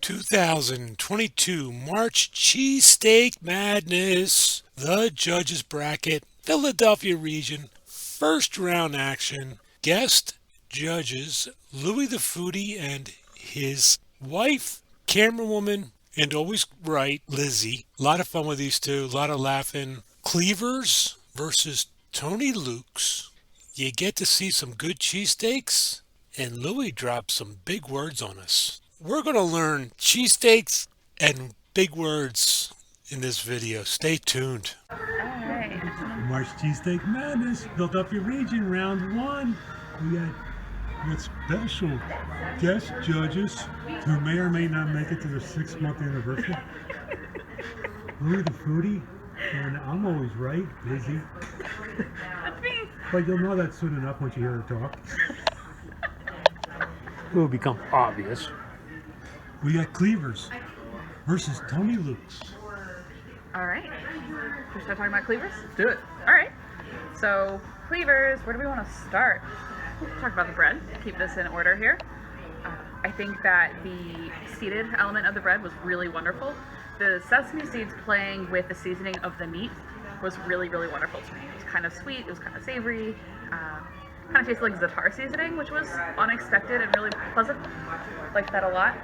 2022 March Cheesesteak Madness. The judges bracket, Philadelphia region, first round action. Guest judges Louis the Foodie and his wife, camerawoman, and always right, Lizzie. A lot of fun with these two, a lot of laughing. Cleavers versus Tony Luke's. You get to see some good cheesesteaks, and Louis drops some big words on us. We're going to learn cheesesteaks and big words in this video. Stay tuned. Alright. March Cheesesteak Madness, Philadelphia region, round one. We got special guest judges who may or may not make it to their 6-month anniversary. Louis the Foodie, and I'm always right, Lizzie. That's me. But you'll know that soon enough once you hear her talk. It will become obvious. We got Cleavers versus Tony Luke's. Alright. We start talking about cleavers? Let's do it. Alright. So, cleavers, where do we want to start? Talk about the bread. Keep this in order here. I think that the seeded element of the bread was really wonderful. The sesame seeds playing with the seasoning of the meat was really, really wonderful to me. It was kind of sweet, it was kind of savory, kind of tasted like za'atar seasoning, which was unexpected and really pleasant. Liked that a lot.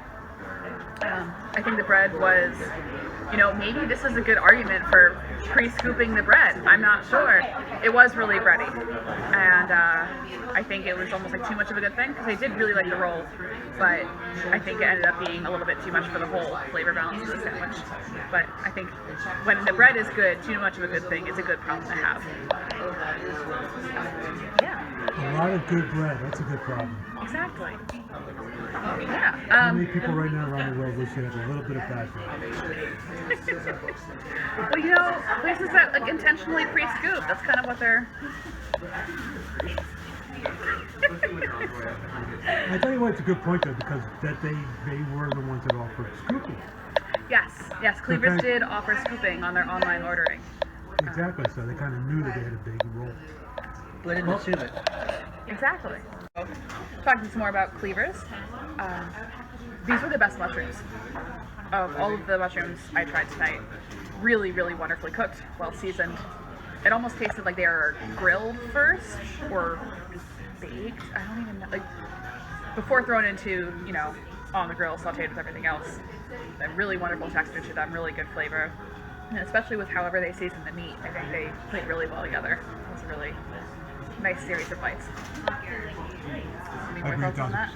I think the bread was, maybe this is a good argument for pre-scooping the bread. I'm not sure. It was really bready. And I think it was almost like too much of a good thing, because I did really like the roll, but I think it ended up being a little bit too much for the whole flavor balance of the sandwich. But I think when the bread is good, too much of a good thing is a good problem to have. Yeah. A lot of good bread, that's a good problem. Exactly. Yeah. How many people right now around the world wish they had a little bit of bad bread? Well, places that like intentionally pre-scoop, that's kind of what they're... I tell you what, it's a good point though, because that they were the ones that offered scooping. Yes, Cleavers did offer scooping on their online ordering. Exactly, so they kind of knew that they had a big roll. But I didn't assume it. Exactly. Talking some more about Cleavers. These were the best mushrooms. Of all of the mushrooms I tried tonight, really, really wonderfully cooked, well seasoned. It almost tasted like they were grilled first, or baked. I don't even know. Like, before thrown into, on the grill, sauteed with everything else. A really wonderful texture to them, really good flavor. And especially with however they seasoned the meat, I think they played really well together. It was a really nice series of bites. Any more thoughts on that?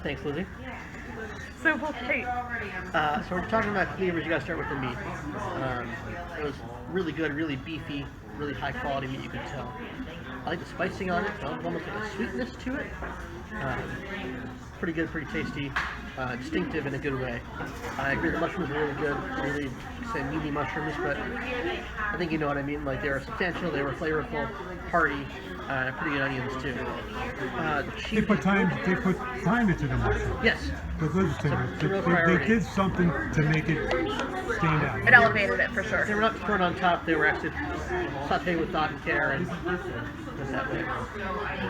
Thanks, Lizzie. So, well, hey, So we're talking about cleavers. You gotta start with the meat. It was really good, really beefy, really high quality meat. You could tell. I like the spicing on it. Almost like a sweetness to it. Pretty good, pretty tasty, distinctive in a good way. I agree the mushrooms were really good, really say meaty mushrooms, but I think you know what I mean. Like, they were substantial, they were flavorful, hearty, pretty good onions too. The cheese. They put time into the mushroom. Yes. But let's say It's a real they priority. did something to make it stand out. it elevated it for They sure. were not thrown on top, they were actually sauteed with thought and care, and went that way.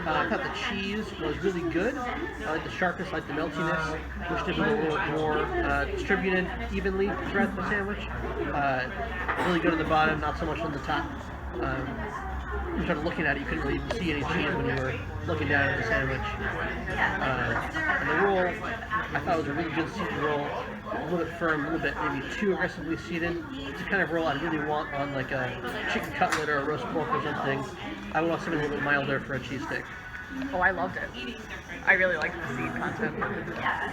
I thought the cheese was really good. I like the sharpness, I like the meltiness. Wished it was a little bit more distributed evenly throughout the sandwich. Really good on the bottom, not so much on the top. You started looking at it, you couldn't really even see any cheese when you were looking down at the sandwich. And the roll, I thought it was a really good seasoned roll. A little bit firm, a little bit maybe too aggressively seeded. It's the kind of roll I'd really want on like a chicken cutlet or a roast pork or something. I would want something a little bit milder for a cheesesteak. Oh, I loved it. I really liked the seed content. I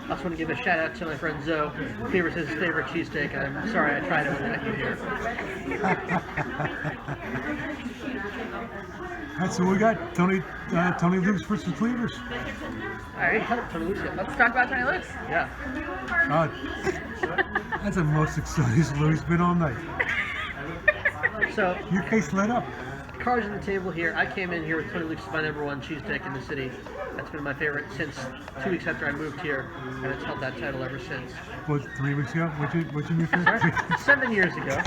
also want to give a shout out to my friend Zoe. Cleaver's his favorite cheesesteak. I'm sorry I tried it without you here. Alright, so we got Tony Luke's versus Cleavers. Alright, Tony Luke's yet. let's talk about Tony Luke's. Yeah. That's the most excited Louis been all night. So, Your face lit up. cards on the table here. I came in here with Tony Luke's, my #1 cheesesteak in the city. That's been my favorite since 2 weeks after I moved here, and it's held that title ever since. What, 3 weeks ago? What'd you move for? 7 years ago.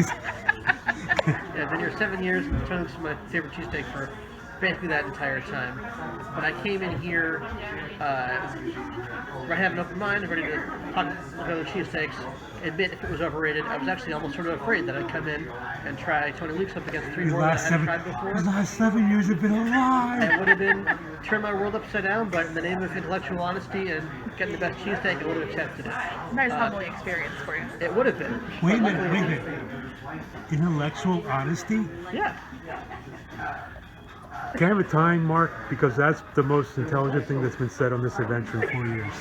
Yeah, I've been here 7 years, and Tony Luke's is my favorite cheesesteak for basically that entire time. When I came in here, I have an open mind, ready to talk about the cheesesteaks, admit if it was overrated. I was actually almost sort of afraid that I'd come in and try Tony Luke's up against 3 more that I hadn't tried before. The last 7 years have been a lie. It would have been turn my world upside down, but in the name of intellectual honesty and getting the best cheesesteak, I would have accepted it. Nice humbling experience for you. It would have been. Wait a minute. Intellectual honesty? Yeah. Can I have a time, Mark? Because that's the most intelligent thing that's been said on this adventure in 4 years.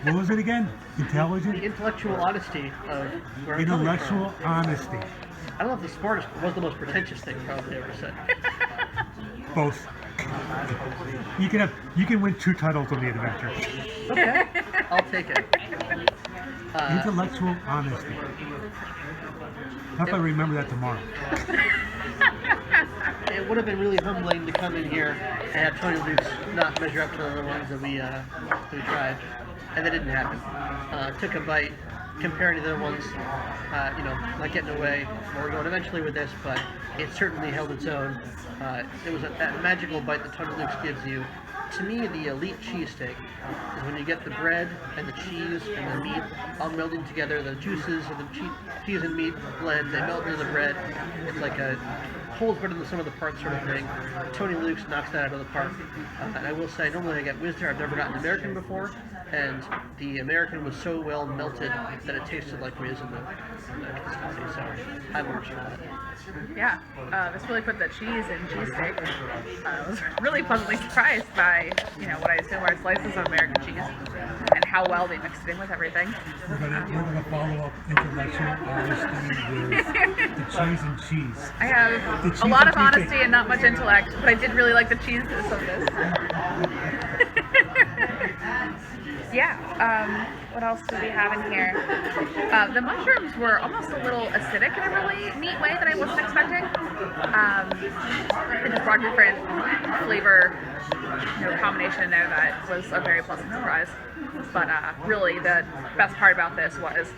What was it again? Intelligent? The intellectual honesty of where I'm Intellectual honesty. I don't know if the smartest was the most pretentious thing probably ever said. Both. You can win 2 titles on the adventure. Okay, I'll take it. Intellectual honesty. How if I remember that tomorrow? It would have been really humbling to come in here and have Tony Luke's not measure up to the other ones that we tried, and that didn't happen. Took a bite, comparing to the other ones, not getting away where we're going eventually with this, but it certainly held its own. It was that magical bite that Tony Luke's gives you. To me, the elite cheesesteak is when you get the bread and the cheese and the meat all melding together. The juices of the cheese and meat blend, they melt into the bread. It's like a whole better than the sum of the parts sort of thing. Tony Luke's knocks that out of the park. And I will say, normally I get Whizzer. I've never gotten American before, and the American was so well melted that it tasted like Whiz in the consistency. So I will respect that. Yeah, this really put the cheese in cheesesteak. I was really pleasantly surprised by, what I assume are slices of American cheese and how well they mixed it in with everything. We're gonna follow up intellectual honesty with the cheese and cheese. I have a lot of honesty and not much intellect, but I did really like the cheesiness of this. Yeah, what else do we have in here? The mushrooms were almost a little acidic in a really neat way that I wasn't expecting. They just brought different flavor combination in there that was a very pleasant surprise. But really the best part about this was,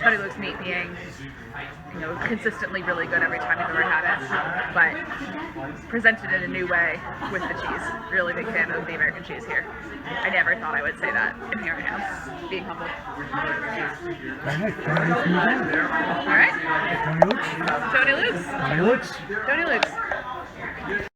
Tony Luke's meat being consistently really good every time you've ever had it, but presented in a new way with the cheese. Really big fan of the American cheese here. I never thought I would say that, and here I am, being humble. All right. Tony Luke's. Tony Luke's. Tony Luke's. Tony Luke's.